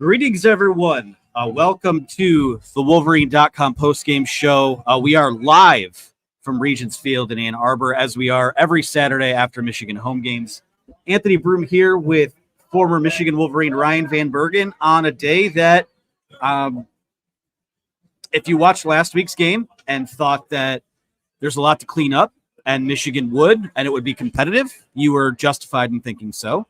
Greetings, everyone. Welcome to the Wolverine.com postgame show. We are live from Regents Field in Ann Arbor, as we are every Saturday after Michigan home games. Anthony Broome here with former Michigan Wolverine Ryan Van Bergen on a day that, if you watched last week's game and thought that there's a lot to clean up and Michigan would, and it would be competitive, you were justified in thinking so.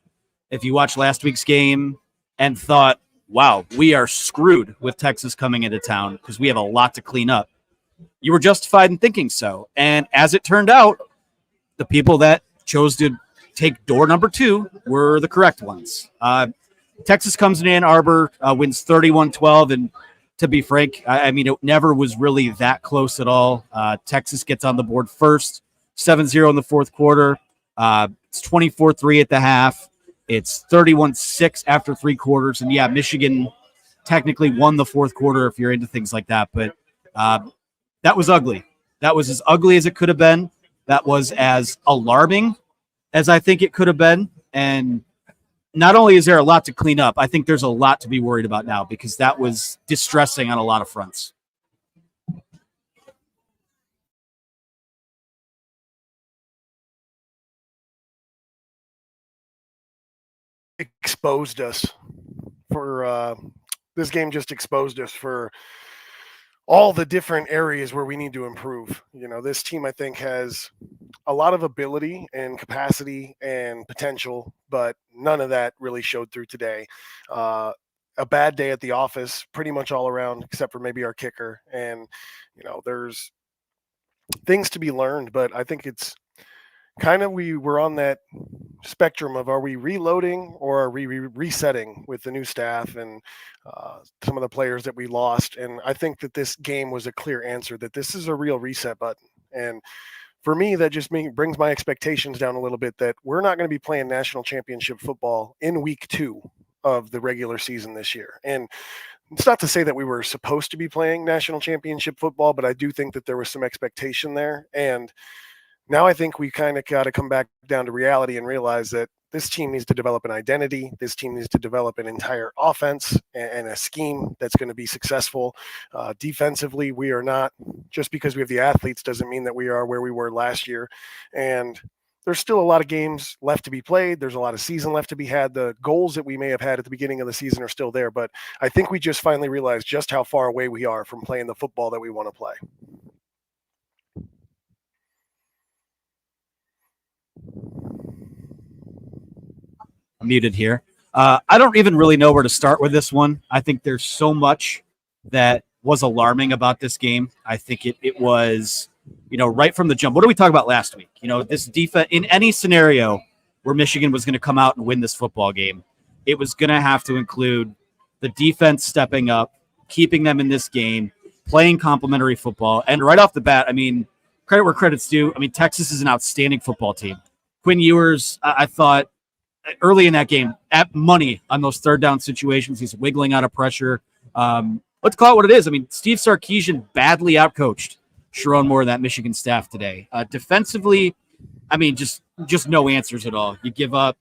If you watched last week's game and thought, wow, we are screwed with Texas coming into town because we have a lot to clean up, you were justified in thinking so. And as it turned out, the people that chose to take door number two were the correct ones. Texas comes in Ann Arbor, wins 31-12, and to be frank, I mean, it never was really that close at all. Texas gets on the board first, 7-0 in the fourth quarter. It's 24-3 at the half. It's 31-6 after three quarters. And, yeah, Michigan technically won the fourth quarter if you're into things like that. But that was ugly. That was as ugly as it could have been. That was as alarming as I think it could have been. And not only is there a lot to clean up, I think there's a lot to be worried about now because that was distressing on a lot of fronts. Exposed us for this game just exposed us for all the different areas where we need to improve. You know, this team, I think, has a lot of ability and capacity and potential, but none of that really showed through today. A bad day at the office, pretty much all around, except for maybe our kicker. And, you know, there's things to be learned, but I think it's kind of, we were on that spectrum of, are we reloading or are we resetting with the new staff and some of the players that we lost? And I think that this game was a clear answer that this is a real reset button. And for me, that just brings my expectations down a little bit, that we're not going to be playing national championship football in week 2 of the regular season this year. And it's not to say that we were supposed to be playing national championship football, but I do think that there was some expectation there. And now I think we kind of got to come back down to reality and realize that this team needs to develop an identity. This team needs to develop an entire offense and a scheme that's going to be successful. Defensively, we are not, just because we have the athletes doesn't mean that we are where we were last year. And there's still a lot of games left to be played. There's a lot of season left to be had. The goals that we may have had at the beginning of the season are still there. But I think we just finally realized just how far away we are from playing the football that we want to play. Muted here. I don't even really know where to start with this one. I think there's so much that was alarming about this game. I think it was, you know, right from the jump. What did we talk about last week? You know, this defense, in any scenario where Michigan was going to come out and win this football game, it was going to have to include the defense stepping up, keeping them in this game, playing complementary football. And right off the bat, I mean, credit where credit's due. I mean, Texas is an outstanding football team. Quinn Ewers, I thought, early in that game, at money on those third down situations. He's wiggling out of pressure. Let's call it what it is. I mean, Steve Sarkisian badly outcoached Sherrone and that Michigan staff today. Defensively, I mean, just no answers at all. You give up,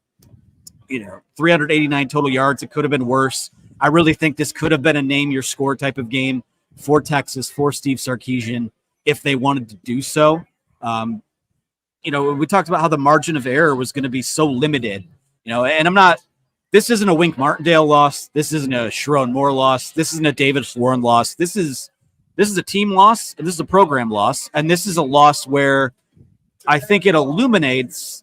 389 total yards. It could have been worse. I really think this could have been a name your score type of game for Texas, for Steve Sarkisian, if they wanted to do so. We talked about how the margin of error was going to be so limited. And this isn't a Wink Martindale loss. This isn't a Sherrone Moore loss. This isn't a David Warren loss. This is a team loss, and this is a program loss. And this is a loss where I think it illuminates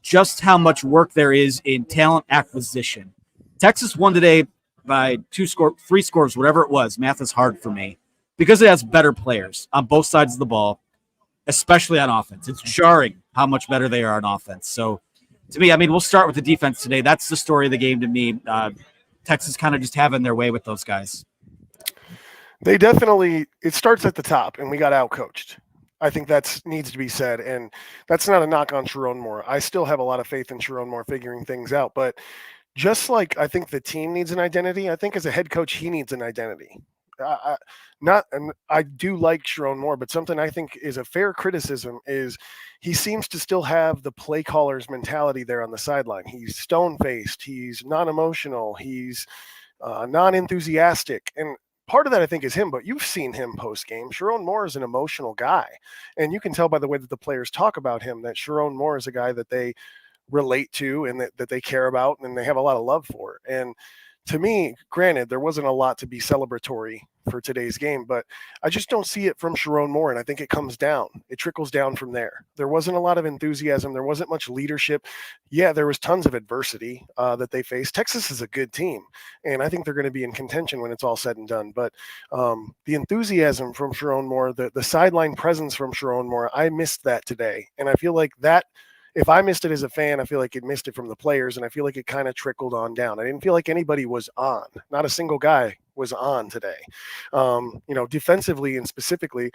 just how much work there is in talent acquisition. Texas won today by 3 scores, whatever it was. Math is hard for me because it has better players on both sides of the ball, especially on offense. It's jarring how much better they are on offense. So, to me, I mean, we'll start with the defense today. That's the story of the game to me. Texas kind of just having their way with those guys. They definitely, it starts at the top, and we got outcoached. I think that needs to be said, and that's not a knock on Sherrone Moore. I still have a lot of faith in Sherrone Moore figuring things out, but just like I think the team needs an identity, I think as a head coach, he needs an identity. I do like Sherrone Moore, but something I think is a fair criticism is he seems to still have the play caller's mentality there on the sideline. He's stone-faced. He's non-emotional. He's non-enthusiastic. And part of that, I think, is him, but you've seen him post-game. Sherrone Moore is an emotional guy. And you can tell by the way that the players talk about him that Sherrone Moore is a guy that they relate to and that they care about and they have a lot of love for. And to me, granted, there wasn't a lot to be celebratory for today's game, but I just don't see it from Sherrone Moore. And I think it comes down. It trickles down from there. There wasn't a lot of enthusiasm. There wasn't much leadership. Yeah, there was tons of adversity that they faced. Texas is a good team, and I think they're going to be in contention when it's all said and done. But the enthusiasm from Sherrone Moore, the sideline presence from Sherrone Moore, I missed that today. And I feel like that, if I missed it as a fan, I feel like it missed it from the players, and I feel like it kind of trickled on down. I didn't feel like anybody was on. Not a single guy was on today. Defensively and specifically,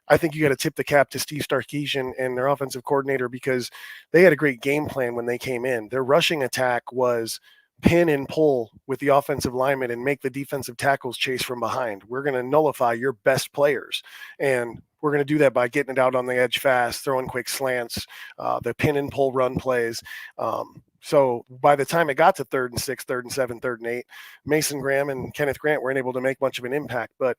I think you got to tip the cap to Steve Sarkisian and their offensive coordinator because they had a great game plan when they came in. Their rushing attack was pin and pull with the offensive lineman and make the defensive tackles chase from behind. We're going to nullify your best players, and we're going to do that by getting it out on the edge fast, throwing quick slants, the pin and pull run plays. So by the time it got to 3rd and 6, 3rd and 7, 3rd and 8, Mason Graham and Kenneth Grant weren't able to make much of an impact. But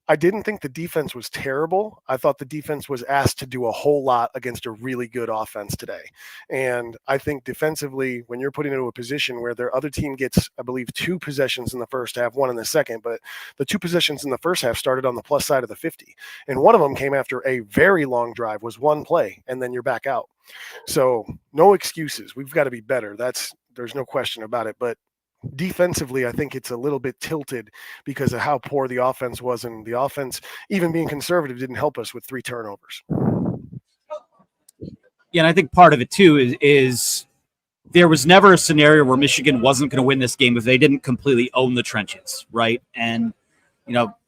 I didn't think the defense was terrible. I thought the defense was asked to do a whole lot against a really good offense today. And I think defensively, when you're put into a position where their other team gets, I believe, 2 possessions in the first half, 1 in the second, but the 2 possessions in the first half started on the plus side of the 50. And one of them came after a very long drive, was 1 play, and then you're back out. So no excuses. We've got to be better. There's no question about it. But defensively, I think it's a little bit tilted because of how poor the offense was, and the offense, even being conservative, didn't help us with 3 turnovers. Yeah, and I think part of it too is there was never a scenario where Michigan wasn't going to win this game if they didn't completely own the trenches, right? And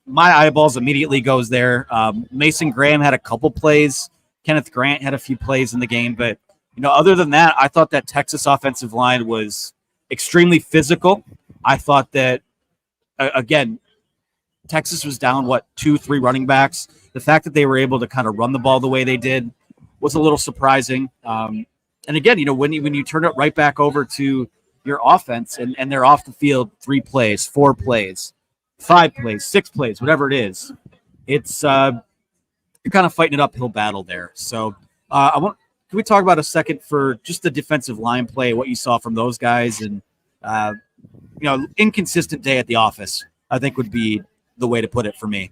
my eyeballs immediately goes there. Mason Graham had a couple plays. Kenneth Grant had a few plays in the game, but other than that, I thought that Texas offensive line was extremely physical. I thought that, again, Texas was down, 2-3 running backs. The fact that they were able to kind of run the ball the way they did was a little surprising. And again, when you turn it right back over to your offense and they're off the field 3 plays, 4 plays, 5 plays, 6 plays, whatever it is, it's you're kind of fighting an uphill battle there. So can we talk about a second for just the defensive line play, what you saw from those guys, and inconsistent day at the office, I think would be the way to put it for me.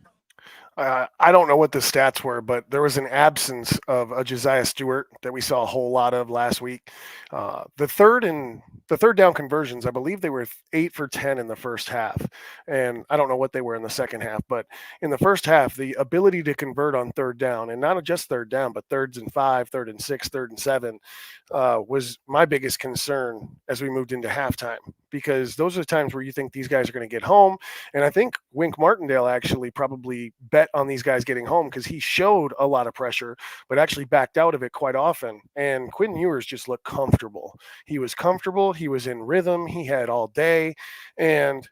I don't know what the stats were, but there was an absence of a Josiah Stewart that we saw a whole lot of last week. The third down conversions, I believe they were 8 for 10 in the first half. And I don't know what they were in the second half, but in the first half, the ability to convert on 3rd down, and not just 3rd down, but 3rd and 5, 3rd and 6, 3rd and 7, was my biggest concern as we moved into halftime, because those are the times where you think these guys are going to get home. And I think Wink Martindale actually probably bet on these guys getting home because he showed a lot of pressure, but actually backed out of it quite often. And Quinn Ewers just looked comfortable. He was comfortable. He was in rhythm. He had all day. And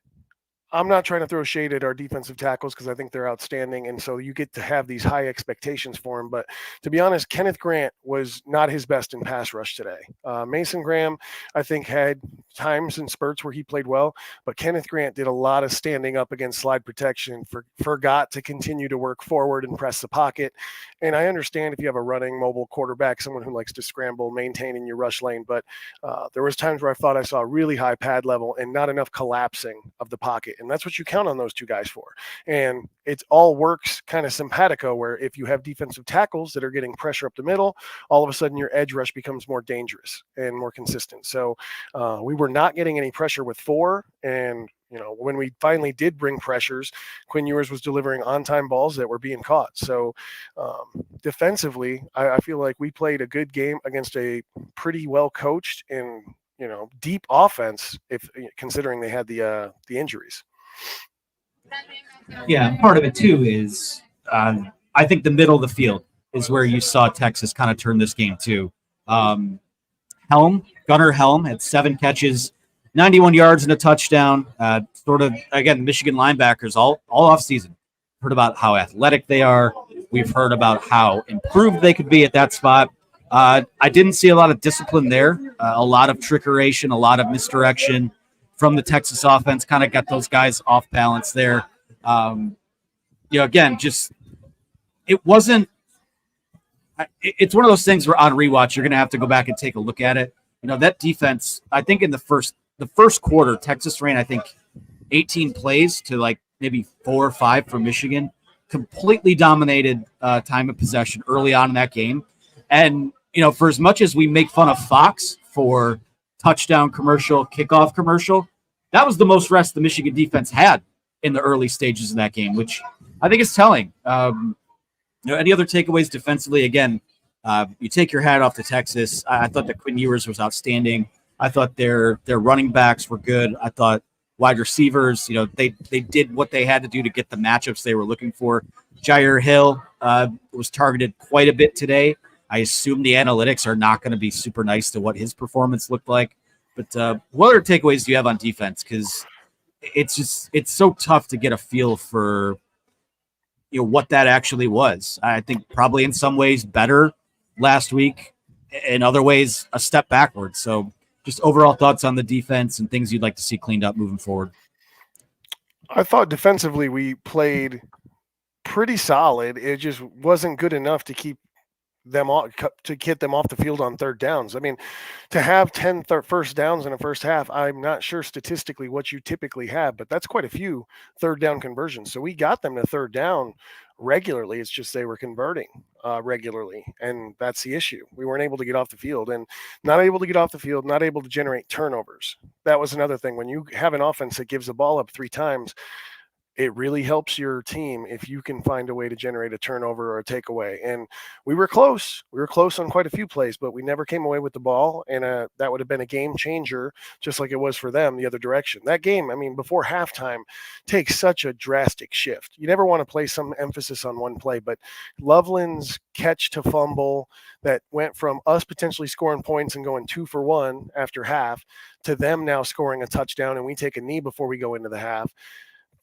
I'm not trying to throw shade at our defensive tackles because I think they're outstanding. And so you get to have these high expectations for him. But to be honest, Kenneth Grant was not his best in pass rush today. Mason Graham, I think, had times and spurts where he played well, but Kenneth Grant did a lot of standing up against slide protection, forgot to continue to work forward and press the pocket. And I understand if you have a running mobile quarterback, someone who likes to scramble, maintaining your rush lane. But there was times where I thought I saw really high pad level and not enough collapsing of the pocket. And that's what you count on those 2 guys for. And it all works kind of simpatico, where if you have defensive tackles that are getting pressure up the middle, all of a sudden your edge rush becomes more dangerous and more consistent. So we were not getting any pressure with 4. And, when we finally did bring pressures, Quinn Ewers was delivering on-time balls that were being caught. So defensively, I feel like we played a good game against a pretty well-coached and, deep offense, if considering they had the injuries. Yeah, part of it too is I think the middle of the field is where you saw Texas kind of turn this game too. Gunnar Helm had 7 catches, 91 yards and a touchdown. Again, Michigan linebackers all off season. Heard about how athletic they are. We've heard about how improved they could be at that spot. I didn't see a lot of discipline there, a lot of trickeration, a lot of misdirection from the Texas offense, kind of got those guys off balance there. Again, just it wasn't. It's one of those things where on rewatch you're going to have to go back and take a look at it. That defense. I think in the first quarter, Texas ran 18 plays to like maybe 4 or 5 for Michigan. Completely dominated time of possession early on in that game. And, for as much as we make fun of Fox for touchdown commercial, kickoff commercial, that was the most rest the Michigan defense had in the early stages of that game, which I think is telling. Any other takeaways defensively? Again, you take your hat off to Texas. I thought that Quinn Ewers was outstanding. I thought their running backs were good. I thought wide receivers, they did what they had to do to get the matchups they were looking for. Jair Hill was targeted quite a bit today. I assume the analytics are not going to be super nice to what his performance looked like. But what other takeaways do you have on defense? Because it's so tough to get a feel for what that actually was. I think probably in some ways better last week, in other ways a step backwards. So just overall thoughts on the defense and things you'd like to see cleaned up moving forward. I thought defensively we played pretty solid. It just wasn't good enough to keep them to get them off the field on third downs. I mean, to have 10 first downs in a first half, I'm not sure statistically what you typically have, but that's quite a few third down conversions. So we got them to third down regularly. It's just they were converting regularly, and that's the issue. We weren't able to get off the field, and not able to get off the field, not able to generate turnovers. That was another thing. When you have an offense that gives the ball up 3 times, it really helps your team if you can find a way to generate a turnover or a takeaway. And we were close. We were close on quite a few plays, but we never came away with the ball. And that would have been a game changer, just like it was for them the other direction. That game, I mean, before halftime takes such a drastic shift. You never want to place some emphasis on one play, but Loveland's catch to fumble that went from us potentially scoring points and going 2 for 1 after half to them now scoring a touchdown, and we take a knee before we go into the half.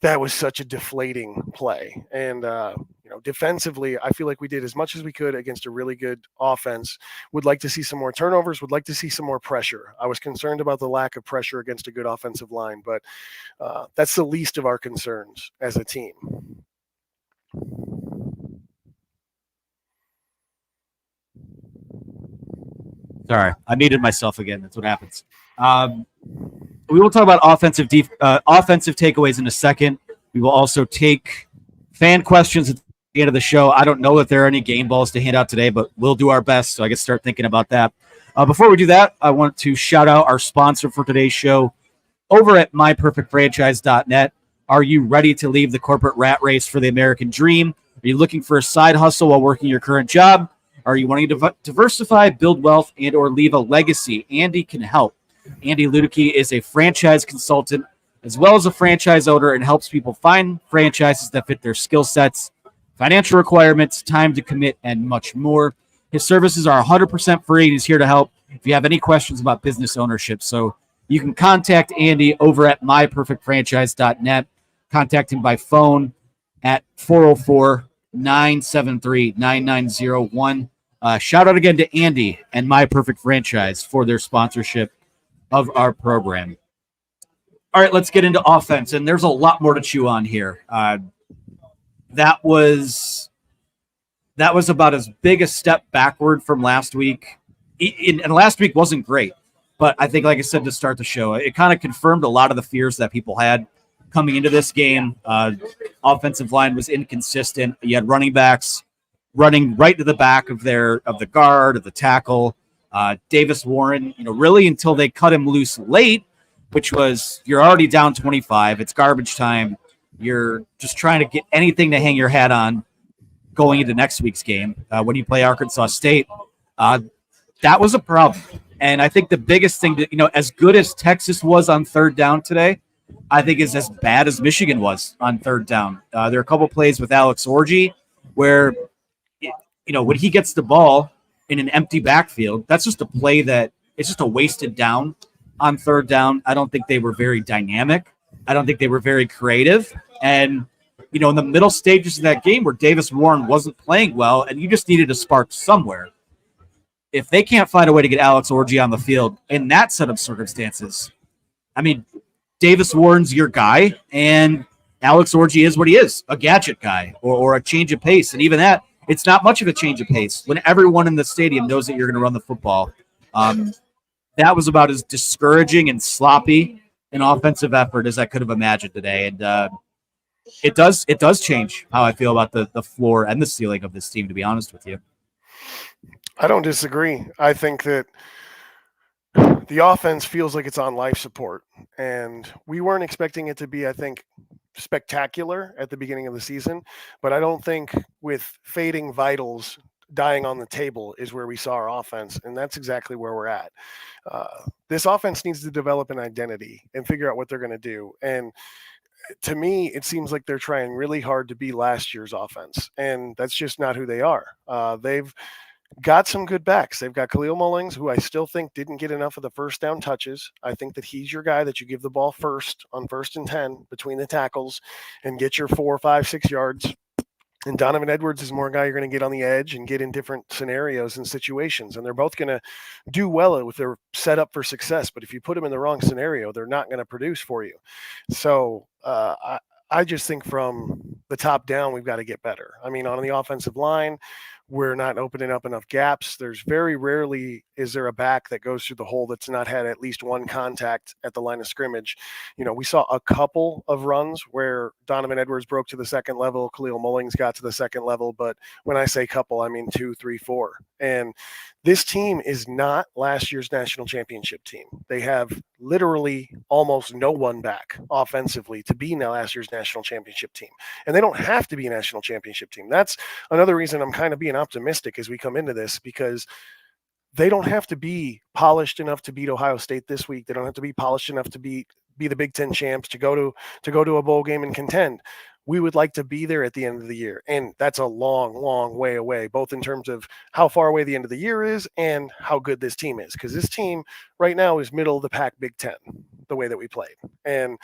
That was such a deflating play. And, defensively, I feel like we did as much as we could against a really good offense. Would like to see some more turnovers, would like to see some more pressure. I was concerned about the lack of pressure against a good offensive line, but that's the least of our concerns as a team. Sorry, I muted myself again. That's what happens. We will talk about offensive takeaways in a second. We will also take fan questions at the end of the show. I don't know if there are any game balls to hand out today, but we'll do our best, so I guess start thinking about that. Before we do that, I want to shout out our sponsor for today's show over at myperfectfranchise.net. Are you ready to leave the corporate rat race for the American dream? Are you looking for a side hustle while working your current job? Are you wanting to diversify, build wealth, and or leave a legacy? Andy can help. Andy Ludicky is a franchise consultant as well as a franchise owner and helps people find franchises that fit their skill sets, financial requirements, time to commit, and much more. His services are 100% free. He's here to help if you have any questions about business ownership. So you can contact Andy over at myperfectfranchise.net. Contact him by phone at 404-973-9901. Shout out again to Andy and My Perfect Franchise for their sponsorship of our program. All right, let's get into offense, and there's a lot more to chew on here. That was about as big a step backward from last week. And last week wasn't great, but I think, like I said to start the show, it kind of confirmed a lot of the fears that people had coming into this game. Offensive line was inconsistent. You had running backs running right to the back of the guard, of the tackle. Davis Warren, really until they cut him loose late, which was you're already down 25. It's garbage time. You're just trying to get anything to hang your hat on going into next week's game when you play Arkansas State. That was a problem. And I think the biggest thing that, as good as Texas was on third down today, I think is as bad as Michigan was on third down. There are a couple plays with Alex Orji where, when he gets the ball in an empty backfield, that's just a play that it's just a wasted down on third down. I don't think they were very dynamic. I don't think they were very creative. And, in the middle stages of that game where Davis Warren wasn't playing well and you just needed a spark somewhere, if they can't find a way to get Alex Orji on the field in that set of circumstances, I mean, Davis Warren's your guy, and Alex Orji is what he is, a gadget guy or a change of pace. And even that, it's not much of a change of pace when everyone in the stadium knows that you're going to run the football. That was about as discouraging and sloppy an offensive effort as I could have imagined today. And it does change how I feel about the floor and the ceiling of this team, to be honest with you. I don't disagree. I think that the offense feels like it's on life support, and we weren't expecting it to be, I think, spectacular at the beginning of the season, but I don't think with fading vitals dying on the table is where we saw our offense, and that's exactly where we're at. This offense needs to develop an identity and figure out what they're going to do. And to me, it seems like they're trying really hard to be last year's offense, and that's just not who they are. They've got some good backs. They've got Khalil Mullings, who I still think didn't get enough of the first down touches. I think that he's your guy that you give the ball first on 1st and 10 between the tackles and get your 4, 5, 6 yards. And Donovan Edwards is more a guy you're going to get on the edge and get in different scenarios and situations. And they're both going to do well if they're set up for success. But if you put them in the wrong scenario, they're not going to produce for you. So I just think from the top down, we've got to get better. I mean, on the offensive line, we're not opening up enough gaps. There's very rarely is there a back that goes through the hole that's not had at least one contact at the line of scrimmage. You know, we saw a couple of runs where Donovan Edwards broke to the second level, Khalil Mullings got to the second level, but when I say couple, I mean 2, 3, 4. And this team is not last year's national championship team. They have literally almost no one back offensively to be now last year's national championship team. And they don't have to be a national championship team. That's another reason I'm kind of being optimistic as we come into this, because they don't have to be polished enough to beat Ohio State this week. They don't have to be polished enough to be the Big Ten champs, to go to a bowl game and contend. We would like to be there at the end of the year. And that's a long, long way away, both in terms of how far away the end of the year is and how good this team is. Because this team right now is middle of the pack Big Ten, the way that we played. And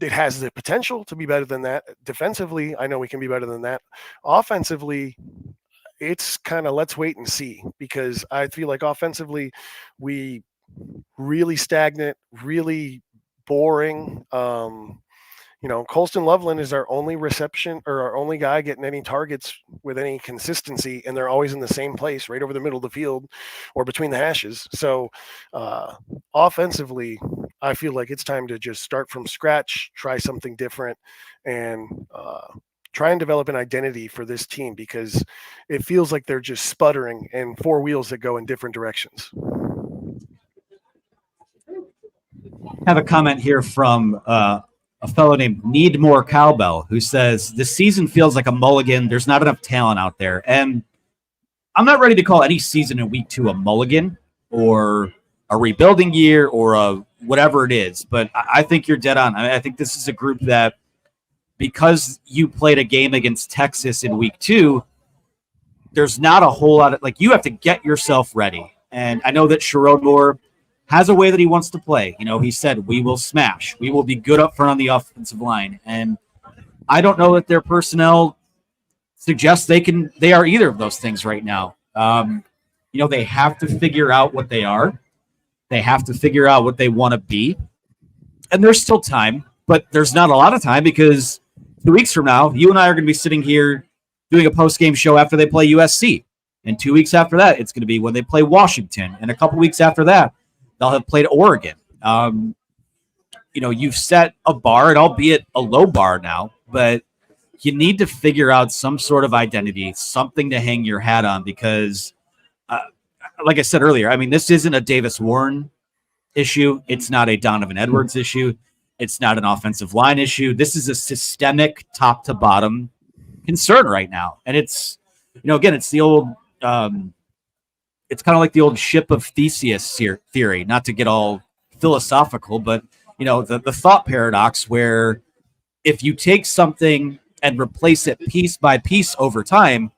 it has the potential to be better than that. Defensively, I know we can be better than that. Offensively, it's kind of let's wait and see, because I feel like offensively we really stagnant, really boring. You know, Colston Loveland is our only reception or our only guy getting any targets with any consistency, and they're always in the same place, right over the middle of the field or between the hashes. So offensively, I feel like it's time to just start from scratch, try something different, and try and develop an identity for this team, because it feels like they're just sputtering and 4 wheels that go in different directions. I have a comment here from a fellow named Need More Cowbell, who says, this season feels like a mulligan. There's not enough talent out there. And I'm not ready to call any season in week 2 a mulligan or a rebuilding year or a whatever it is. But I think you're dead on. I think this is a group that, because you played a game against Texas in week 2, there's not a whole lot of, like, you have to get yourself ready. And I know that Sherrone has a way that he wants to play. You know, he said, we will smash. We will be good up front on the offensive line. And I don't know that their personnel suggests they are either of those things right now. You know, they have to figure out what they are. They have to figure out what they want to be. And there's still time, but there's not a lot of time, because 2 weeks from now, you and I are going to be sitting here doing a post-game show after they play USC. And 2 weeks after that, it's going to be when they play Washington. And a couple weeks after that, they'll have played Oregon. You know, you've set a bar, and albeit a low bar now, but you need to figure out some sort of identity, something to hang your hat on, because like I said earlier, I mean, this isn't a Davis Warren issue. It's not a Donovan Edwards issue. It's not an offensive line issue. This is a systemic top to bottom concern right now. And it's, you know, again, it's the old, it's kind of like the old ship of Theseus theory, not to get all philosophical, but, you know, the thought paradox, where if you take something and replace it piece by piece over time,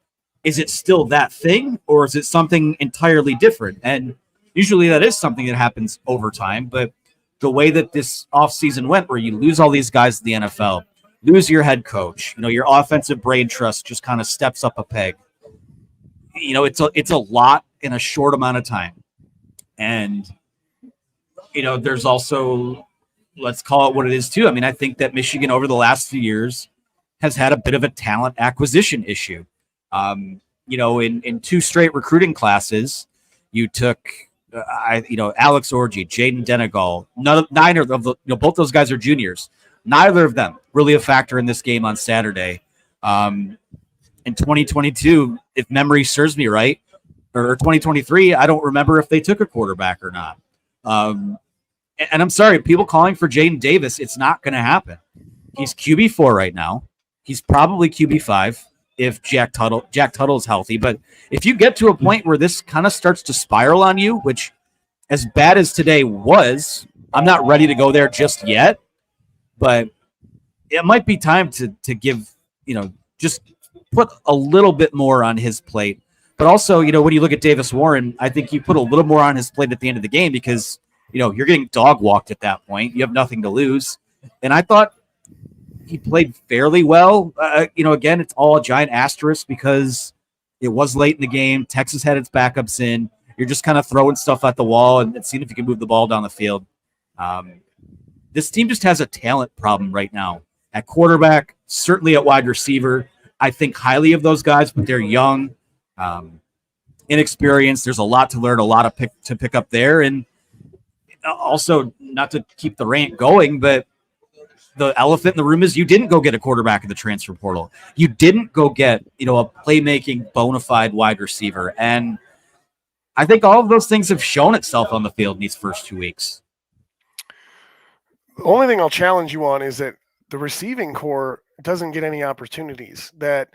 is it still that thing, or is it something entirely different? And usually that is something that happens over time. But the way that this offseason went, where you lose all these guys in the NFL, lose your head coach, you know, your offensive brain trust just kind of steps up a peg. You know, it's a lot in a short amount of time. And, you know, there's also let's call it what it is too. I mean, I think that Michigan over the last few years has had a bit of a talent acquisition issue. In 2 straight recruiting classes, you took Alex Orji, Jaden Denegal. Neither of the both those guys are juniors. Neither of them really a factor in this game on Saturday. In 2022, if memory serves me right, or 2023, I don't remember if they took a quarterback or not. And I'm sorry, people calling for Jaden Davis, it's not going to happen. He's QB4 right now. He's probably QB5 if Jack Tuttle is healthy. But if you get to a point where this kind of starts to spiral on you, which as bad as today was, I'm not ready to go there just yet. But it might be time to give, just put a little bit more on his plate. But also, when you look at Davis Warren, I think you put a little more on his plate at the end of the game because, you're getting dog walked at that point. You have nothing to lose. And I thought he played fairly well. Again, it's all a giant asterisk because it was late in the game. Texas had its backups in. You're just kind of throwing stuff at the wall and seeing if you can move the ball down the field. This team just has a talent problem right now. At quarterback, certainly at wide receiver. I think highly of those guys, but they're young, inexperienced. There's a lot to learn, a lot to pick up there. And also, not to keep the rant going, but the elephant in the room is you didn't go get a quarterback in the transfer portal. You didn't go get, a playmaking bona fide wide receiver. And I think all of those things have shown itself on the field in these first 2 weeks. The only thing I'll challenge you on is that the receiving core doesn't get any opportunities. That,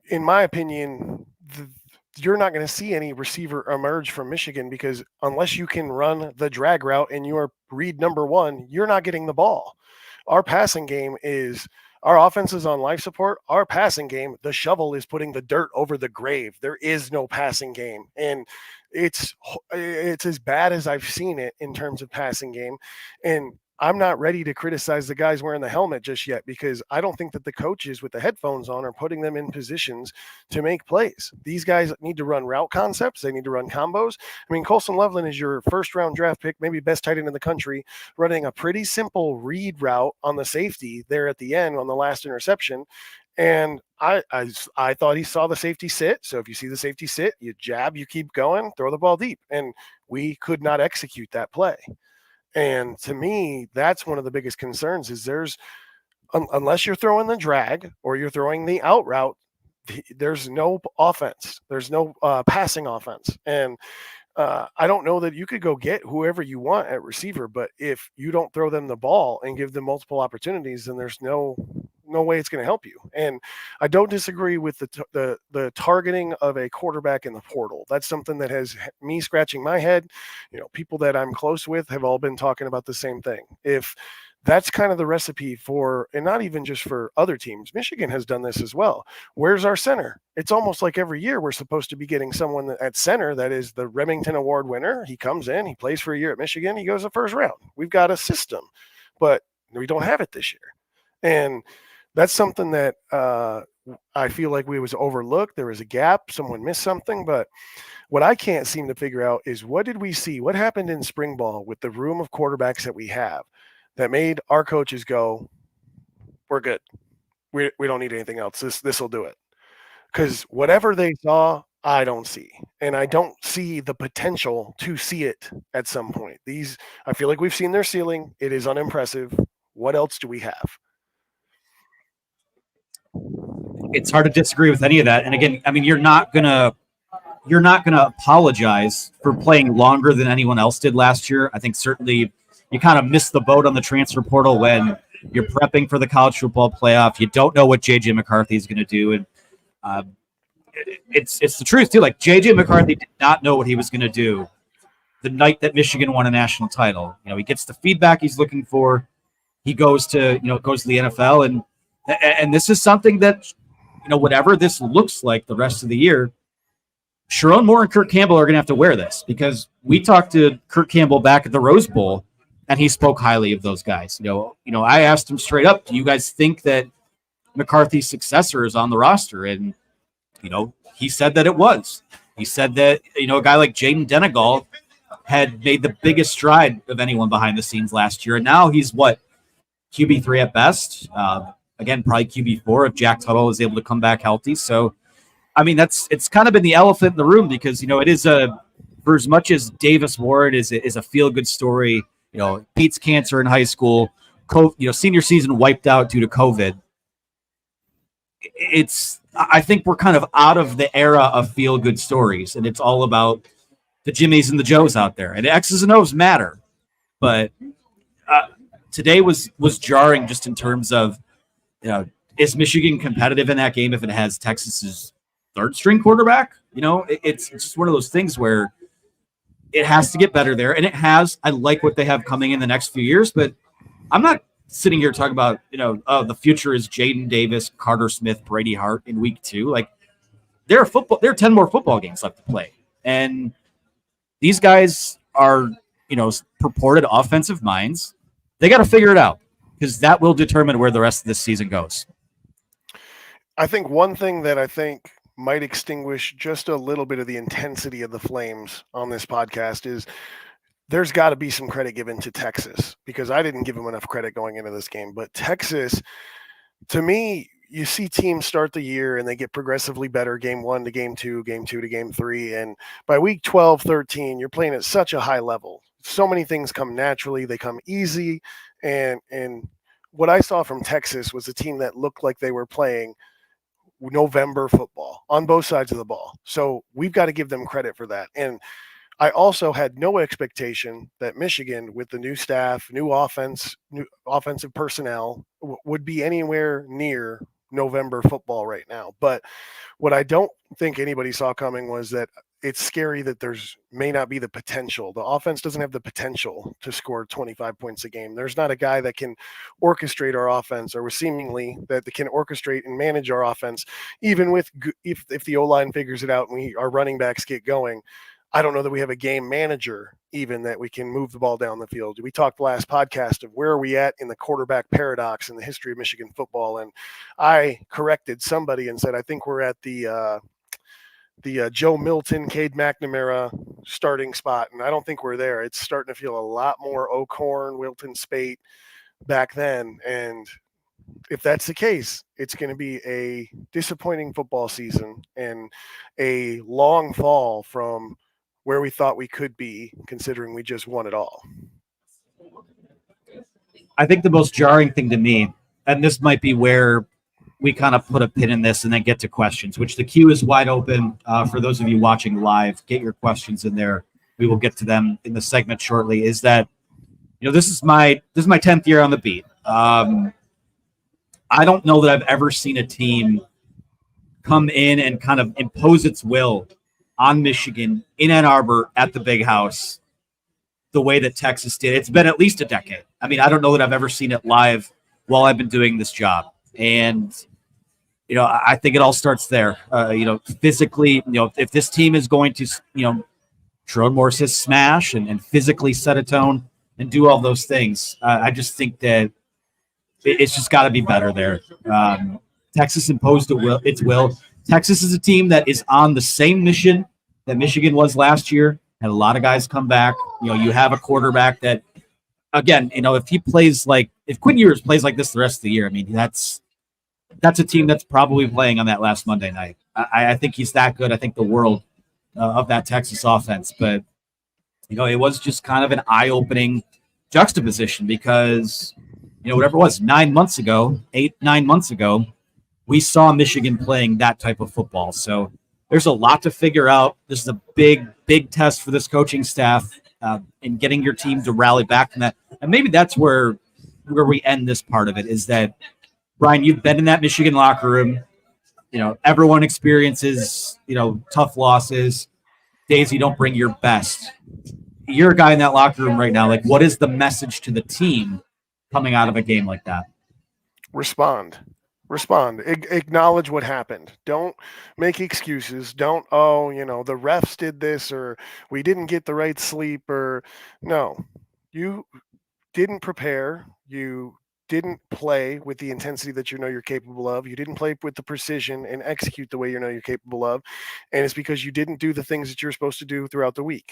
in my opinion, you're not going to see any receiver emerge from Michigan because unless you can run the drag route and you're read number 1, you're not getting the ball. Our passing game is our offense is on life support. Our passing game, the shovel is putting the dirt over the grave. There is no passing game. And it's as bad as I've seen it in terms of passing game. And I'm not ready to criticize the guys wearing the helmet just yet because I don't think that the coaches with the headphones on are putting them in positions to make plays. These guys need to run route concepts. They need to run combos. I mean, Colson Loveland is your first-round draft pick, maybe best tight end in the country, running a pretty simple read route on the safety there at the end on the last interception. And I thought he saw the safety sit. So if you see the safety sit, you jab, you keep going, throw the ball deep. And we could not execute that play. And to me, that's one of the biggest concerns is unless you're throwing the drag or you're throwing the out route, there's no offense. There's no passing offense. And I don't know that you could go get whoever you want at receiver, but if you don't throw them the ball and give them multiple opportunities, then there's no way it's going to help you. And I don't disagree with the targeting of a quarterback in the portal. That's something that has me scratching my head. People that I'm close with have all been talking about the same thing. If that's kind of the recipe for, and not even just for other teams, Michigan has done this as well. Where's our center? It's almost like every year we're supposed to be getting someone at center that is the Remington Award winner. He comes in, he plays for a year at Michigan, he goes the first round. We've got a system, but we don't have it this year. And that's something that I feel like we was overlooked. There was a gap. Someone missed something. But what I can't seem to figure out is what did we see? What happened in spring ball with the room of quarterbacks that we have that made our coaches go, we're good. We don't need anything else. This will do it. Because whatever they saw, I don't see. And I don't see the potential to see it at some point. I feel like we've seen their ceiling. It is unimpressive. What else do we have? It's hard to disagree with any of that. And again, I mean, you're not gonna apologize for playing longer than anyone else did last year. I think certainly you kind of missed the boat on the transfer portal when you're prepping for the college football playoff. You don't know what JJ McCarthy is going to do, and it's the truth too. Like JJ McCarthy did not know what he was going to do the night that Michigan won a national title. He gets the feedback he's looking for. He goes to the NFL, and this is something that, whatever this looks like the rest of the year, Sherrone Moore and Kirk Campbell are going to have to wear this because we talked to Kirk Campbell back at the Rose Bowl, and he spoke highly of those guys. I asked him straight up, do you guys think that McCarthy's successor is on the roster? And, he said that it was. He said that, a guy like Jaden Denegal, had made the biggest stride of anyone behind the scenes last year. And now he's what, QB3 at best. Again, probably QB4 if Jack Tuttle is able to come back healthy. So, I mean, it's kind of been the elephant in the room because, it is for as much as Davis Ward is a feel-good story, Pete's cancer in high school, senior season wiped out due to COVID. I think we're kind of out of the era of feel-good stories, and it's all about the Jimmies and the Joes out there. And X's and O's matter, but today was jarring just in terms of, is Michigan competitive in that game if it has Texas's third-string quarterback? It's just one of those things where it has to get better there, and it has. I like what they have coming in the next few years, but I'm not sitting here talking about, the future is Jaden Davis, Carter Smith, Brady Hart in week 2. Like, there are 10 more football games left to play. And these guys are, purported offensive minds. They got to figure it out because that will determine where the rest of this season goes. I think one thing that I think might extinguish just a little bit of the intensity of the flames on this podcast is there's got to be some credit given to Texas, because I didn't give them enough credit going into this game. But Texas, to me, you see teams start the year and they get progressively better game 1 to game 2, game 2 to game 3. And by week 12, 13, you're playing at such a high level. So many things come naturally. They come easy. And what I saw from Texas was a team that looked like they were playing November football on both sides of the ball. So we've got to give them credit for that. And I also had no expectation that Michigan, with the new staff, new offense, new offensive personnel, would be anywhere near November football right now. But what I don't think anybody saw coming was that it's scary that there's may not be the potential. The offense doesn't have the potential to score 25 points a game. There's not a guy that can orchestrate our offense, or seemingly that can orchestrate and manage our offense, even with if the O-line figures it out and our running backs get going. I don't know that we have a game manager even that we can move the ball down the field. We talked last podcast of where are we at in the quarterback paradox in the history of Michigan football. And I corrected somebody and said, I think we're at the Joe Milton, Cade McNamara starting spot. And I don't think we're there. It's starting to feel a lot more O'Korn, Wilton Spate back then. And if that's the case, it's going to be a disappointing football season and a long fall from where we thought we could be, considering we just won it all. I think the most jarring thing to me, and this might be where we kind of put a pin in this and then get to questions, which the queue is wide open. For those of you watching live, get your questions in there. We will get to them in the segment shortly. Is that, this is my 10th year on the beat. I don't know that I've ever seen a team come in and kind of impose its will on Michigan in Ann Arbor at the Big House the way that Texas did. It's been at least a decade. I mean, I don't know that I've ever seen it live while I've been doing this job. And, I think it all starts there. Physically, if this team is going to, Sherrone Moore says smash and physically set a tone and do all those things, I just think that it's just got to be better there. Texas imposed its will. Texas is a team that is on the same mission that Michigan was last year. Had a lot of guys come back. You have a quarterback that, again, if Quinn Ewers plays like this the rest of the year, I mean, that's a team that's probably playing on that last Monday night. I think he's that good. I think the world of that Texas offense. But, it was just kind of an eye-opening juxtaposition because, whatever it was, 9 months ago, 9 months ago, we saw Michigan playing that type of football. So there's a lot to figure out. This is a big, big test for this coaching staff in getting your team to rally back from that. And maybe that's where we end this part of it is that, Brian, you've been in that Michigan locker room. Everyone experiences, tough losses, days you don't bring your best. You're a guy in that locker room right now. Like, what is the message to the team coming out of a game like that? Respond. Acknowledge what happened. Don't make excuses. Don't, the refs did this or we didn't get the right sleep or no. You didn't prepare. You didn't play with the intensity that you're capable of. You didn't play with the precision and execute the way you're capable of. And it's because you didn't do the things that you're supposed to do throughout the week.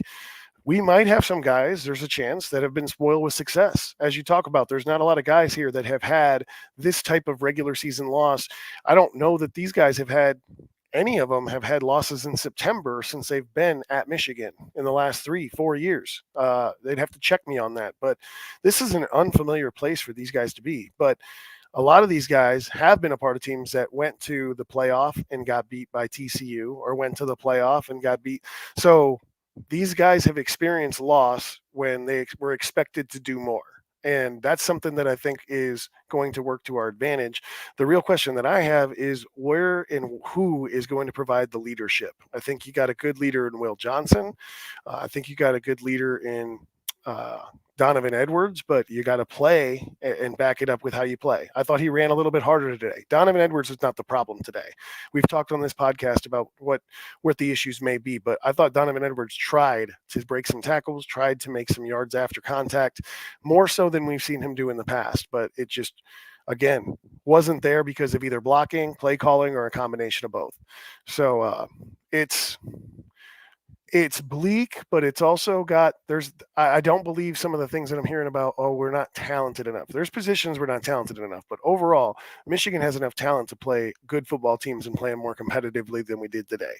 we might have some guys, there's a chance, that have been spoiled with success. As you talk about, there's not a lot of guys here that have had this type of regular season loss. I don't know that these guys have had, any of them have had losses in September since they've been at Michigan in the last 3-4 years. They'd have to check me on that. But this is an unfamiliar place for these guys to be. But a lot of these guys have been a part of teams that went to the playoff and got beat by TCU, or went to the playoff and got beat. So these guys have experienced loss when they were expected to do more. And that's something that I think is going to work to our advantage. The real question that I have is where and who is going to provide the leadership. I think you got a good leader in Will Johnson. I think you got a good leader in Donovan Edwards, but you got to play and back it up with how you play. I thought he ran a little bit harder today. Donovan Edwards is not the problem today. We've talked on this podcast about what the issues may be, but I thought Donovan Edwards tried to break some tackles, tried to make some yards after contact, more so than we've seen him do in the past. But it just, again, wasn't there because of either blocking, play calling, or a combination of both. So it's bleak, but it's also got, I don't believe some of the things that I'm hearing about, oh, we're not talented enough. There's positions we're not talented enough, but overall, Michigan has enough talent to play good football teams and play them more competitively than we did today.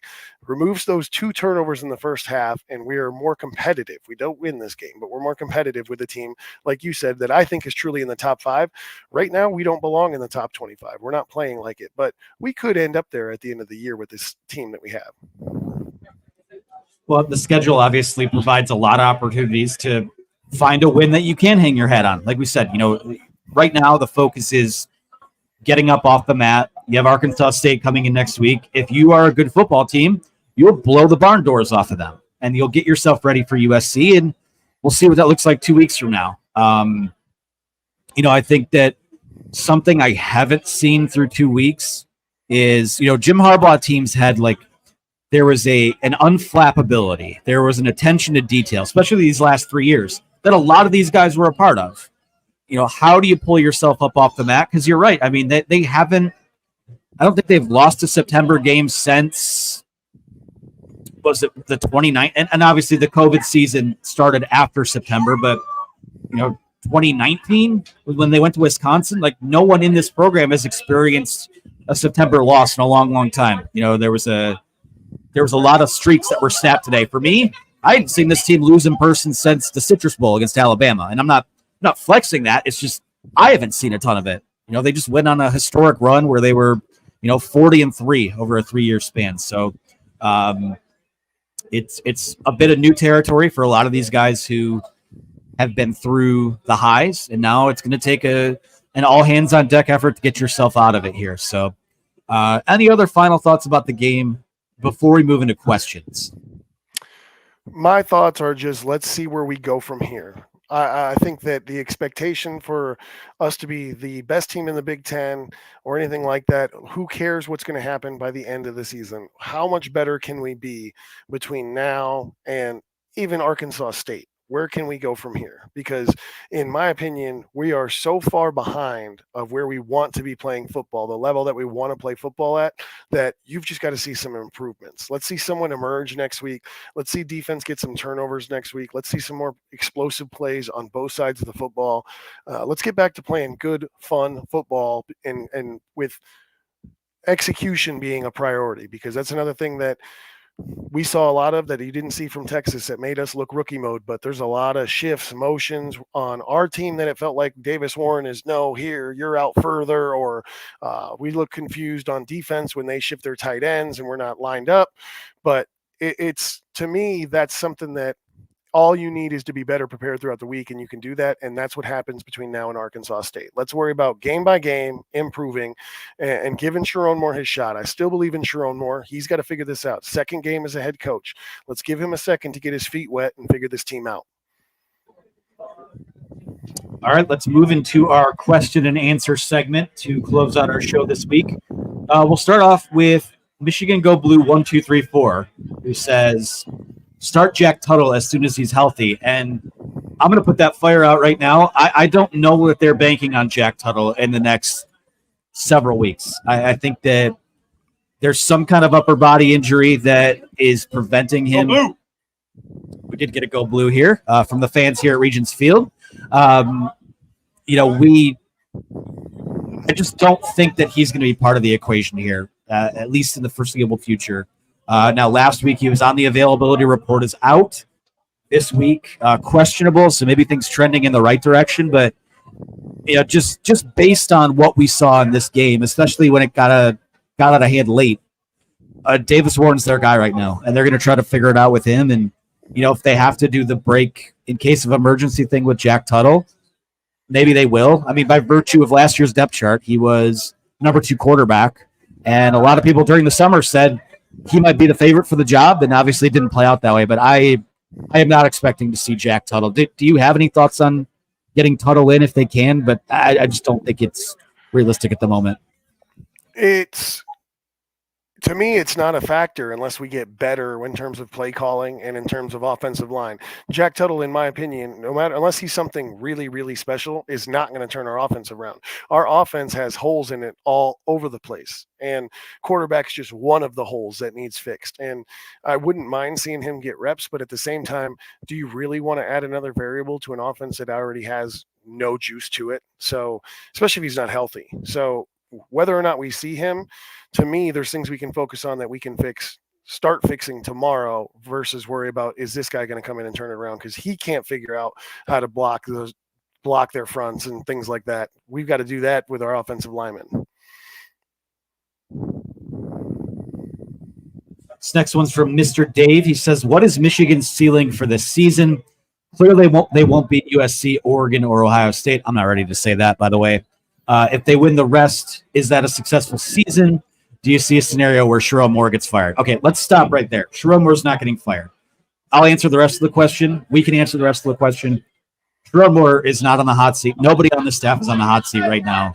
Removes those 2 turnovers in the first half, and we are more competitive. We don't win this game, but we're more competitive with a team, like you said, that I think is truly in the top 5. Right now, we don't belong in the top 25. We're not playing like it, but we could end up there at the end of the year with this team that we have. Well, the schedule obviously provides a lot of opportunities to find a win that you can hang your hat on. Like we said, right now the focus is getting up off the mat. You have Arkansas State coming in next week. If you are a good football team, you'll blow the barn doors off of them, and you'll get yourself ready for USC, and we'll see what that looks like 2 weeks from now. I think that something I haven't seen through 2 weeks is, Jim Harbaugh teams had there was an unflappability. There was an attention to detail, especially these last 3 years, that a lot of these guys were a part of. How do you pull yourself up off the mat? Because you're right. I mean, they haven't – I don't think they've lost a September game since – was it the 29th? And obviously the COVID season started after September, but, 2019 when they went to Wisconsin, no one in this program has experienced a September loss in a long, long time. There was a lot of streaks that were snapped today. For me, I hadn't seen this team lose in person since the Citrus Bowl against Alabama. And I'm not flexing that. It's just I haven't seen a ton of it. They just went on a historic run where they were, 40-3 over a 3-year span. So it's a bit of new territory for a lot of these guys who have been through the highs. And now it's going to take an all hands on deck effort to get yourself out of it here. So any other final thoughts about the game before we move into questions? My thoughts are just, let's see where we go from here. I think that the expectation for us to be the best team in the Big Ten or anything like that, who cares what's going to happen by the end of the season? How much better can we be between now and even Arkansas State? Where can we go from here? Because in my opinion, we are so far behind of where we want to be playing football, the level that we want to play football at, that you've just got to see some improvements. Let's see someone emerge next week. Let's see defense get some turnovers next week. Let's see some more explosive plays on both sides of the football. Let's get back to playing good, fun football and with execution being a priority, because that's another thing that we saw a lot of that you didn't see from Texas that made us look rookie mode. But there's a lot of shifts, motions on our team that it felt like Davis Warren is, no, here, you're out further, or we look confused on defense when they shift their tight ends and we're not lined up. But it's, to me, that's something that all you need is to be better prepared throughout the week, and you can do that, and that's what happens between now and Arkansas State. Let's worry about game by game, improving, and giving Sherrone more his shot. I still believe in Sherrone more. He's got to figure this out. Second game as a head coach. Let's give him a second to get his feet wet and figure this team out. All right, let's move into our question and answer segment to close out our show this week. We'll start off with Michigan Go Blue 1234, who says, start Jack Tuttle as soon as he's healthy. And I'm going to put that fire out right now. I don't know what they're banking on Jack Tuttle in the next several weeks. I think that there's some kind of upper body injury that is preventing him We did get a go blue here from the fans here at Regents Field. I just don't think that he's going to be part of the equation here, at least in the foreseeable future. Now, last week he was on the availability report is out. This week, questionable, so maybe things trending in the right direction. But just based on what we saw in this game, especially when it got out of hand late, Davis Warren's their guy right now, and they're going to try to figure it out with him. And if they have to do the break in case of emergency thing with Jack Tuttle, maybe they will. I mean, by virtue of last year's depth chart, he was number 2 quarterback, and a lot of people during the summer said he might be the favorite for the job, and obviously it didn't play out that way. But I am not expecting to see Jack Tuttle. Do you have any thoughts on getting Tuttle in if they can? But I just don't think it's realistic at the moment. To me, it's not a factor unless we get better in terms of play calling and in terms of offensive line. Jack Tuttle, in my opinion, unless he's something really, really special, is not going to turn our offense around. Our offense has holes in it all over the place, and quarterback's just one of the holes that needs fixed. And I wouldn't mind seeing him get reps, but at the same time, do you really want to add another variable to an offense that already has no juice to it? So, especially if he's not healthy. So, whether or not we see him, to me, there's things we can focus on that we can start fixing tomorrow versus worry about, is this guy going to come in and turn it around? Because he can't figure out how to block their fronts and things like that. We've got to do that with our offensive linemen. This next one's from Mr. Dave. He says, what is Michigan's ceiling for this season? Clearly, they won't beat USC, Oregon, or Ohio State. I'm not ready to say that, by the way. If they win the rest, is that a successful season? Do you see a scenario where Sherrone Moore gets fired? Okay, let's stop right there. Sherrone Moore's not getting fired. I'll answer the rest of the question. We can answer the rest of the question. Sherrone Moore is not on the hot seat. Nobody on the staff is on the hot seat right now.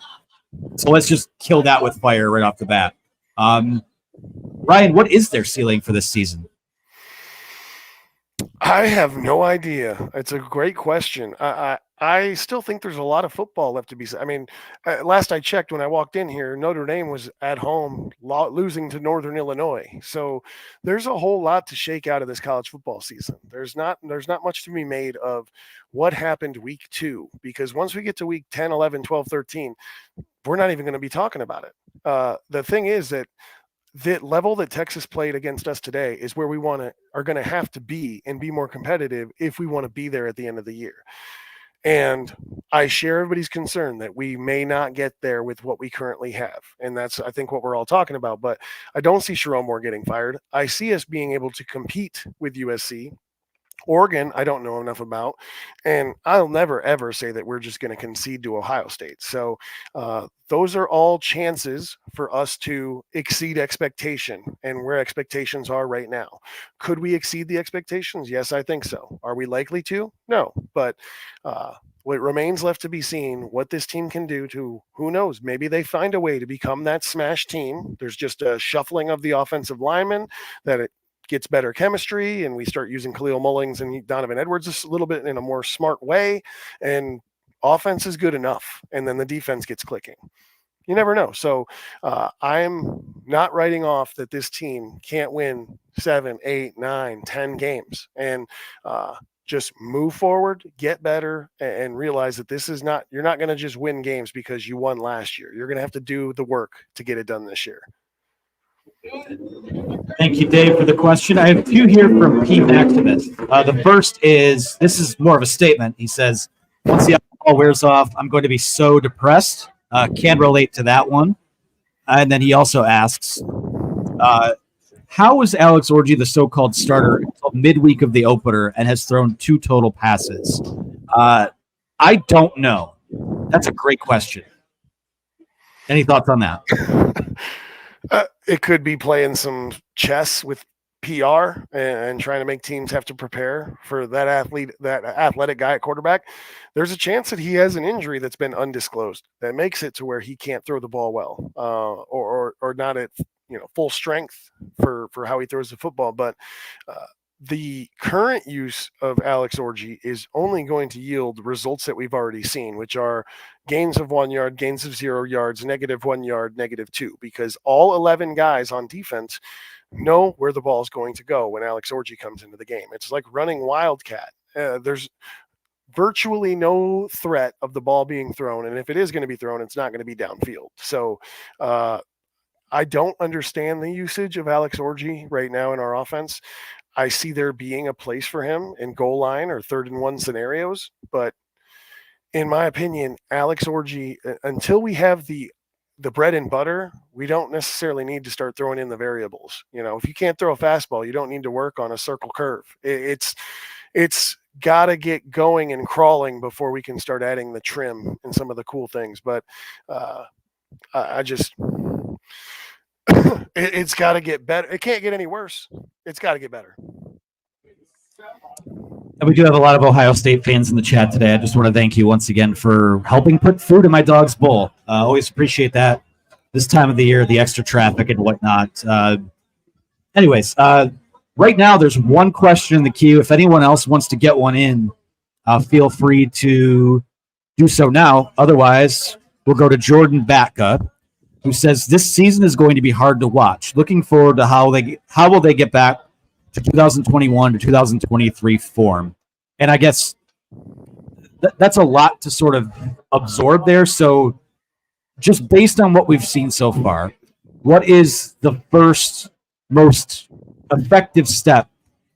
So let's just kill that with fire right off the bat. Ryan, what is their ceiling for this season? I have no idea. It's a great question. I still think there's a lot of football left to be said. I mean, last I checked when I walked in here, Notre Dame was at home losing to Northern Illinois. So there's a whole lot to shake out of this college football season. There's not much to be made of what happened week 2, because once we get to week 10, 11, 12, 13, we're not even going to be talking about it. The thing is that the level that Texas played against us today is where we are going to have to be and be more competitive if we want to be there at the end of the year. And I share everybody's concern that we may not get there with what we currently have. And that's, I think, what we're all talking about. But I don't see Sherrone Moore getting fired. I see us being able to compete with USC. Oregon, I don't know enough about, and I'll never, ever say that we're just going to concede to Ohio State. So those are all chances for us to exceed expectation and where expectations are right now. Could we exceed the expectations? Yes, I think so. Are we likely to? No, but what remains left to be seen, what this team can do to, who knows, maybe they find a way to become that smash team. There's just a shuffling of the offensive linemen that it gets better chemistry, and we start using Khalil Mullings and Donovan Edwards a little bit in a more smart way, and offense is good enough, and then the defense gets clicking. You never know. So I'm not writing off that this team can't win 7, 8, 9, 10 games, and just move forward, get better, and realize that this is not, you're not going to just win games because you won last year. You're going to have to do the work to get it done this year. Thank you, Dave, for the question. I have 2 here from Pete Maximus. The first is, this is more of a statement. He says, once the alcohol wears off, I'm going to be so depressed. Can relate to that one. And then he also asks, how was Alex Orji the so-called starter until midweek of the opener and has thrown 2 total passes? I don't know. That's a great question. Any thoughts on that? It could be playing some chess with PR and trying to make teams have to prepare for that athletic guy at quarterback. There's a chance that he has an injury that's been undisclosed that makes it to where he can't throw the ball well, or not at full strength for how he throws the football. But the current use of Alex Orji is only going to yield results that we've already seen, which are gains of 1 yard, gains of 0 yards, -1 yard, -2, because all 11 guys on defense know where the ball is going to go when Alex Orji comes into the game. It's like running Wildcat. There's virtually no threat of the ball being thrown, and if it is going to be thrown, it's not going to be downfield. So I don't understand the usage of Alex Orji right now in our offense. I see there being a place for him in goal line or 3rd and 1 scenarios, but in my opinion, Alex Orji, until we have the bread and butter, we don't necessarily need to start throwing in the variables. If you can't throw a fastball, you don't need to work on a circle curve. It's got to get going and crawling before we can start adding the trim and some of the cool things. But I just it's got to get better. It can't get any worse. It's got to get better. And we do have a lot of Ohio State fans in the chat today. I just want to thank you once again for helping put food in my dog's bowl. Always appreciate that this time of the year, the extra traffic and whatnot. Anyways, right now there's one question in the queue. If anyone else wants to get one in, feel free to do so now. Otherwise, we'll go to Jordan Batka, who says this season is going to be hard to watch. Looking forward to how will they get back to 2021 to 2023 form. And I guess that's a lot to sort of absorb there. So just based on what we've seen so far, what is the first most effective step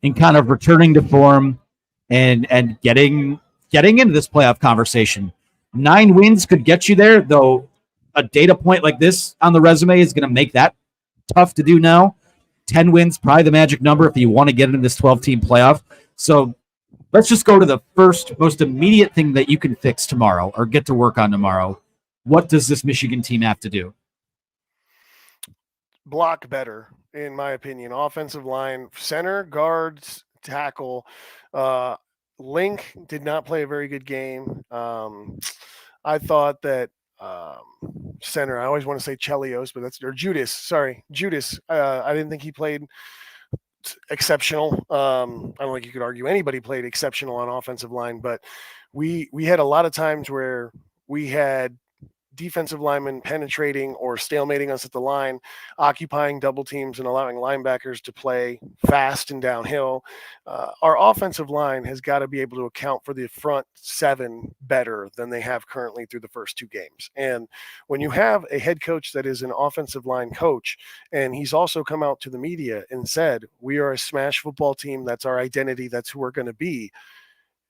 in kind of returning to form and getting into this playoff conversation? 9 wins could get you there, though a data point like this on the resume is going to make that tough to do now. 10 wins, probably the magic number if you want to get into this 12-team playoff. So let's just go to the first, most immediate thing that you can fix tomorrow or get to work on tomorrow. What does this Michigan team have to do? Block better, in my opinion. Offensive line, center, guards, tackle. Link did not play a very good game. I thought that center, I always want to say Chelios, but Judas. Sorry, Judas. I didn't think he played exceptional. I don't think you could argue anybody played exceptional on offensive line, but we had a lot of times where we had defensive linemen penetrating or stalemating us at the line, occupying double teams and allowing linebackers to play fast and downhill. Our offensive line has got to be able to account for the front 7 better than they have currently through the first 2 games. And when you have a head coach that is an offensive line coach, and he's also come out to the media and said, we are a smash football team. That's our identity. That's who we're going to be.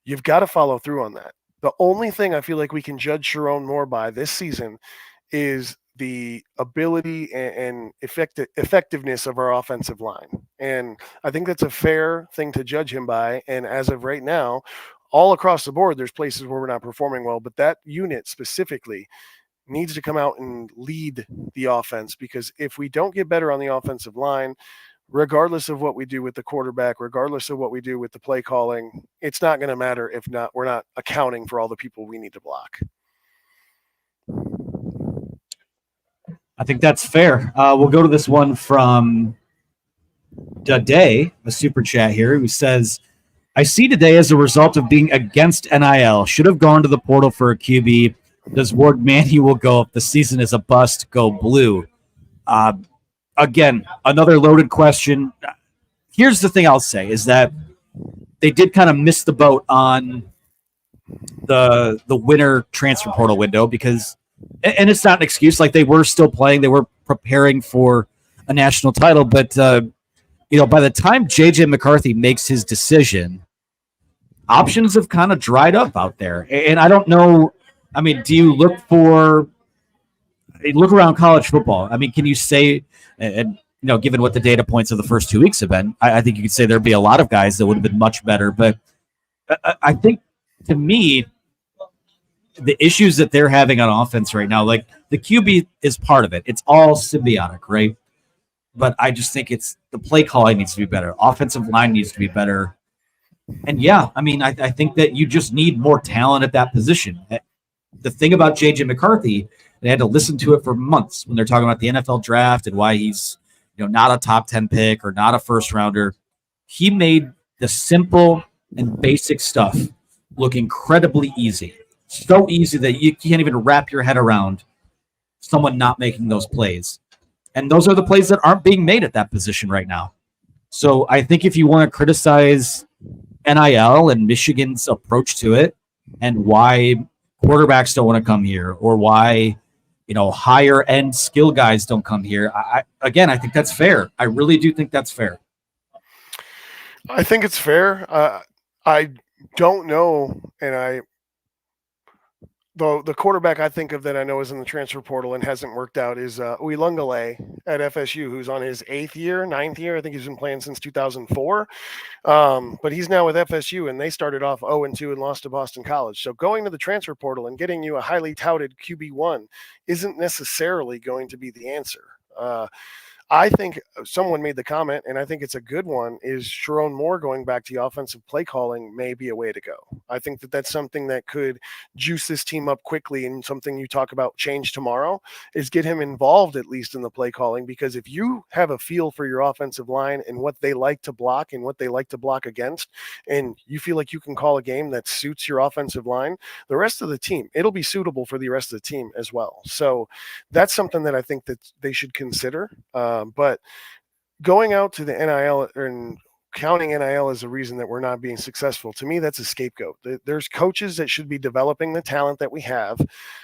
You've got to follow through on that. The only thing I feel like we can judge Sherrone more by this season is the ability and effectiveness of our offensive line. And I think that's a fair thing to judge him by. And as of right now, all across the board, there's places where we're not performing well, but that unit specifically needs to come out and lead the offense, because if we don't get better on the offensive line, regardless of what we do with the quarterback, regardless of what we do with the play calling, it's not going to matter if we're not accounting for all the people we need to block. I think that's fair. We'll go to this one from Day, a super chat here, who says, I see today as a result of being against NIL. Should have gone to the portal for a QB. Does Ward Manuel go if the season is a bust? Go blue. Again, another loaded question. Here's the thing I'll say is that they did kind of miss the boat on the winter transfer portal window because, and it's not an excuse, like they were still playing. They were preparing for a national title. But, by the time J.J. McCarthy makes his decision, options have kind of dried up out there. And I don't know. I mean, do you look around college football? I mean, can you say, and given what the data points of the first 2 weeks have been, I think you could say there'd be a lot of guys that would have been much better. But I think, to me, the issues that they're having on offense right now, like the QB is part of it. It's all symbiotic, right? But I just think it's the play calling needs to be better. Offensive line needs to be better. And yeah, I mean, I think that you just need more talent at that position. The thing about J.J. McCarthy, they had to listen to it for months when they're talking about the NFL draft and why he's not a top 10 pick or not a first rounder. He made the simple and basic stuff look incredibly easy. So easy that you can't even wrap your head around someone not making those plays. And those are the plays that aren't being made at that position right now. So I think if you want to criticize NIL and Michigan's approach to it and why quarterbacks don't want to come here or why, higher end skill guys don't come here, I think that's fair. I really do think that's fair. I think it's fair. I don't know, and the quarterback I think of that I know is in the transfer portal and hasn't worked out is Uilungale at FSU, who's on his 9th year. I think he's been playing since 2004. But he's now with FSU, and they started off 0-2 and lost to Boston College. So going to the transfer portal and getting you a highly touted QB1 isn't necessarily going to be the answer. I think someone made the comment, and I think it's a good one, is Sherrone Moore going back to the offensive play calling may be a way to go. I think that that's something that could juice this team up quickly, and something you talk about change tomorrow is get him involved at least in the play calling, because if you have a feel for your offensive line and what they like to block and what they like to block against, and you feel like you can call a game that suits your offensive line, the rest of the team, it'll be suitable for the rest of the team as well. So that's something that I think that they should consider. But going out to the NIL and counting NIL as a reason that we're not being successful, to me, that's a scapegoat. There's coaches that should be developing the talent that we have.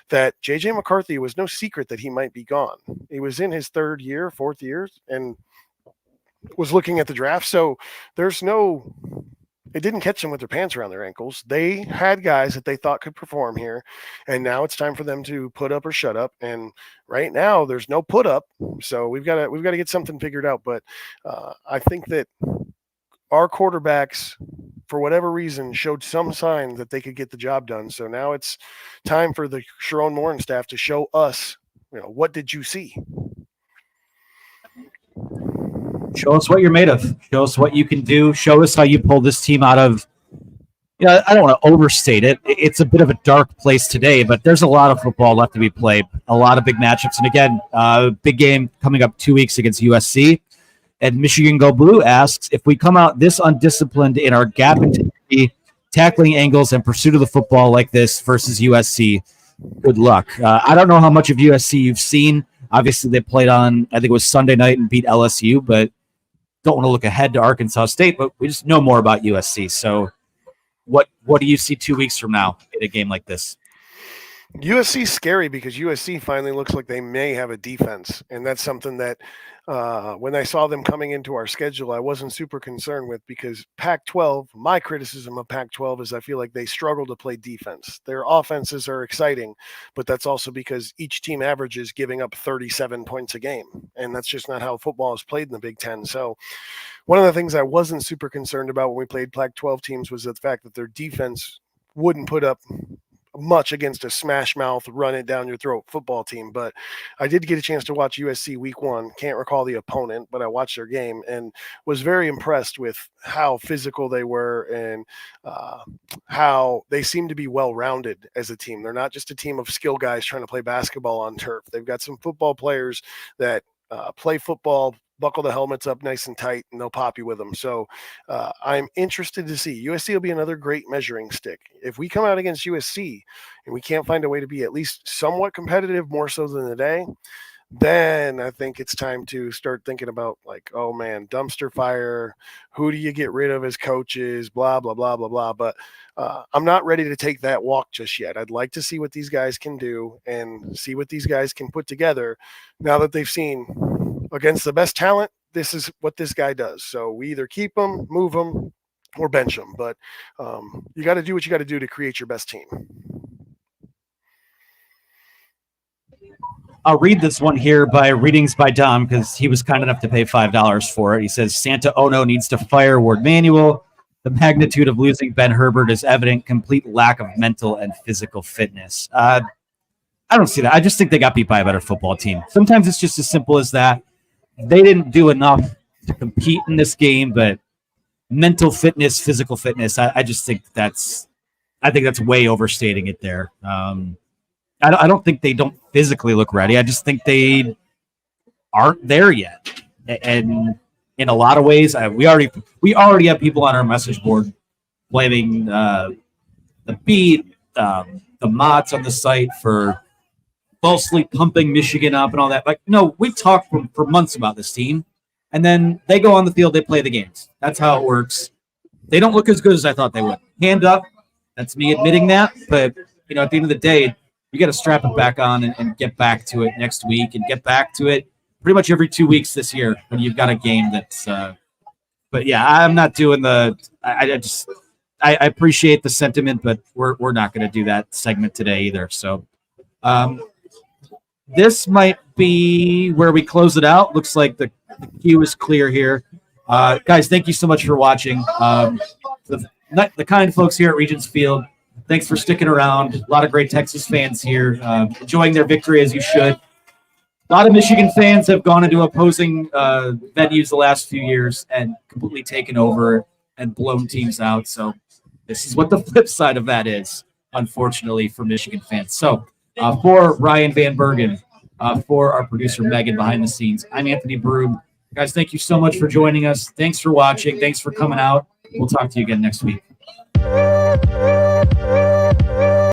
That JJ McCarthy was no secret that he might be gone. He was in his 4th year, and was looking at the draft. So it didn't catch them with their pants around their ankles. They had guys that they thought could perform here, and now it's time for them to put up or shut up. And right now, there's no put up, so we've got to get something figured out. But I think that our quarterbacks, for whatever reason, showed some sign that they could get the job done. So now it's time for the Sherrone Moore and staff to show us, what did you see? Show us what you're made of. Show us what you can do. Show us how you pull this team out of, I don't want to overstate it. It's a bit of a dark place today, but there's a lot of football left to be played. A lot of big matchups. And again, big game coming up 2 weeks against USC. And Michigan Go Blue asks, if we come out this undisciplined in our gap integrity, tackling angles, and pursuit of the football like this versus USC, good luck. I don't know how much of USC you've seen. Obviously, they played on, I think it was Sunday night and beat LSU, but don't want to look ahead to Arkansas State, but we just know more about USC. So what do you see 2 weeks from now in a game like this? USC is scary because USC finally looks like they may have a defense, and that's something that when I saw them coming into our schedule, I wasn't super concerned with, because Pac-12, my criticism of Pac-12 is I feel like they struggle to play defense. Their offenses are exciting, but that's also because each team averages giving up 37 points a game, and that's just not how football is played in the Big Ten. So one of the things I wasn't super concerned about when we played Pac-12 teams was the fact that their defense wouldn't put up much against a smash mouth, run it down your throat football team. But I did get a chance to watch USC week 1. Can't recall the opponent, but I watched their game and was very impressed with how physical they were and how they seem to be well-rounded as a team. They're not just a team of skill guys trying to play basketball on turf. They've got some football players that play football, buckle the helmets up nice and tight, and they'll pop you with them. So I'm interested to see. USC will be another great measuring stick. If we come out against USC and we can't find a way to be at least somewhat competitive, more so than today, then I think it's time to start thinking about, like, oh man, dumpster fire. Who do you get rid of as coaches? Blah, blah, blah, blah, blah. But I'm not ready to take that walk just yet. I'd like to see what these guys can do and see what these guys can put together now that they've seen against the best talent. This is what this guy does. So we either keep him, move him, or bench him. But you got to do what you got to do to create your best team. I'll read this one here by Readings by Dom because he was kind enough to pay $5 for it. He says, Santa Ono needs to fire Ward Manuel. The magnitude of losing Ben Herbert is evident. Complete lack of mental and physical fitness. I don't see that. I just think they got beat by a better football team. Sometimes it's just as simple as that. They didn't do enough to compete in this game, but mental fitness, physical fitness, I just think that's way overstating it there. I don't think they don't physically look ready. I just think they aren't there yet. And in a lot of ways. We already have people on our message board blaming the beat, the mods on the site for falsely pumping Michigan up and all that. Like, no, we talked for months about this team, and then they go on the field, they play the games. That's how it works. They don't look as good as I thought they would. Hand up, that's me admitting that. But, you know, at the end of the day, you got to strap it back on and get back to it next week and get back to it pretty much every 2 weeks this year when you've got a game that's but yeah, I'm not doing the I appreciate the sentiment, but we're not going to do that segment today either. So this might be where we close it out. Looks like the queue is clear here. Guys, thank you so much for watching. The kind folks here at Regents Field, thanks for sticking around. A lot of great Texas fans here, enjoying their victory as you should. A lot of Michigan fans have gone into opposing venues the last few years and completely taken over and blown teams out. So this is what the flip side of that is, unfortunately, for Michigan fans. So for Ryan Van Bergen, for our producer Megan behind the scenes, I'm Anthony Broome. Guys, thank you so much for joining us. Thanks for watching. Thanks for coming out. We'll talk to you again next week.